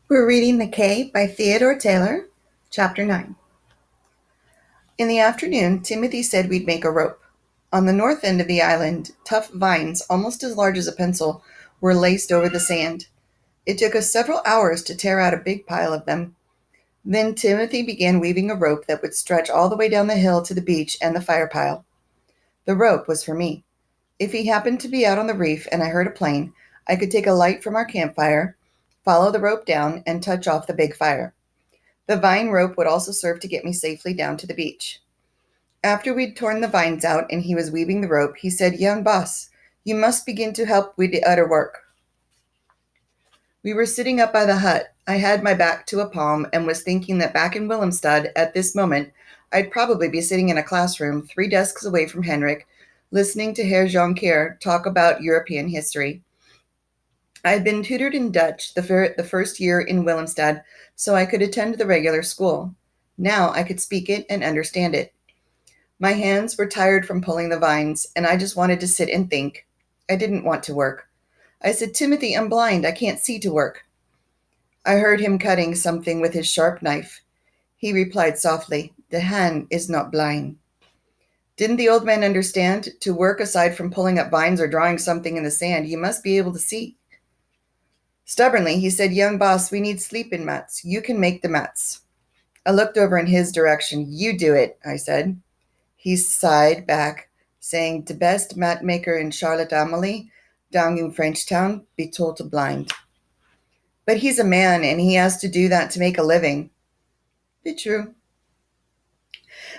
We're reading The Cave by Theodore Taylor, Chapter 9. In the afternoon, Timothy said we'd make a rope. On the north end of the island, tough vines, almost as large as a pencil, were laced over the sand. It took us several hours to tear out a big pile of them. Then Timothy began weaving a rope that would stretch all the way down the hill to the beach and the fire pile. The rope was for me. If he happened to be out on the reef and I heard a plane, I could take a light from our campfire, follow the rope down, and touch off the big fire. The vine rope would also serve to get me safely down to the beach. After we'd torn the vines out and he was weaving the rope, he said, "Young boss, you must begin to help with the other work." We were sitting up by the hut. I had my back to a palm and was thinking that back in Willemstad at this moment, I'd probably be sitting in a classroom 3 desks away from Henrik, listening to Herr Jonker talk about European history. I had been tutored in Dutch the first year in Willemstad, so I could attend the regular school. Now I could speak it and understand it. My hands were tired from pulling the vines, and I just wanted to sit and think. I didn't want to work. I said, "Timothy, I'm blind. I can't see to work." I heard him cutting something with his sharp knife. He replied softly, "The hand is not blind." Didn't the old man understand? To work aside from pulling up vines or drawing something in the sand, you must be able to see. Stubbornly, he said, "Young boss, we need sleeping mats. You can make the mats." I looked over in his direction. "You do it," I said. He sighed back, saying, "The best mat maker in Charlotte Amalie, down in Frenchtown, be total blind." But he's a man, and he has to do that to make a living. Be true.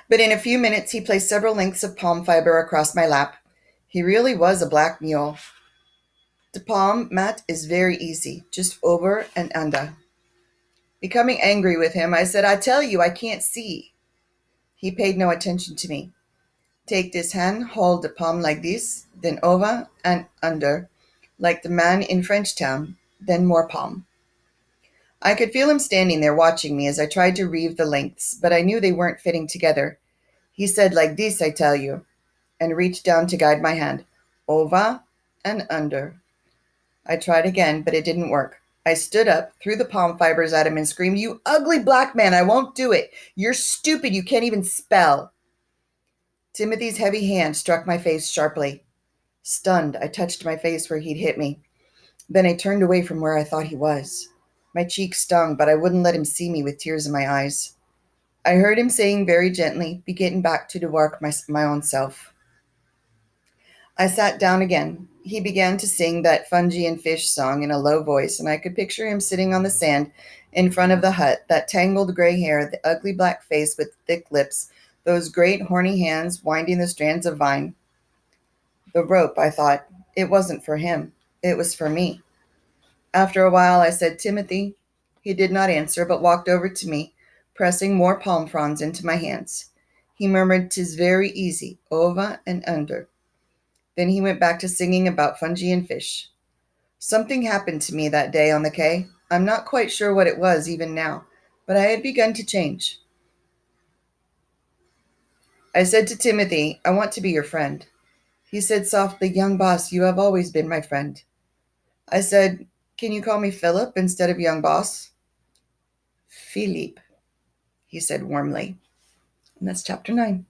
But in a few minutes, he placed several lengths of palm fiber across my lap. He really was a black mule. The palm mat is very easy, just over and under. Becoming angry with him, I said, "I tell you, I can't see." He paid no attention to me. "Take this hand, hold the palm like this, then over and under, like the man in Frenchtown, then more palm." I could feel him standing there watching me as I tried to reeve the lengths, but I knew they weren't fitting together. He said, "Like this, I tell you," and reached down to guide my hand. Over and under. I tried again, but it didn't work. I stood up, threw the palm fibers at him, and screamed, "You ugly black man, I won't do it. You're stupid. You can't even spell." Timothy's heavy hand struck my face sharply. Stunned, I touched my face where he'd hit me. Then I turned away from where I thought he was. My cheek stung, but I wouldn't let him see me with tears in my eyes. I heard him saying very gently, "Be getting back to the work my own self." I sat down again. He began to sing that fungi and fish song in a low voice, and I could picture him sitting on the sand in front of the hut, that tangled gray hair, the ugly black face with thick lips, those great horny hands winding the strands of vine. The rope, I thought, it wasn't for him. It was for me. After a while, I said, "Timothy." He did not answer, but walked over to me, pressing more palm fronds into my hands. He murmured, "'Tis very easy, over and under." Then he went back to singing about fungi and fish. Something happened to me that day on the quay. I'm not quite sure what it was even now, but I had begun to change. I said to Timothy, "I want to be your friend." He said softly, "Young boss, you have always been my friend." I said, "Can you call me Philip instead of young boss?" "Philippe," he said warmly. And that's chapter 9.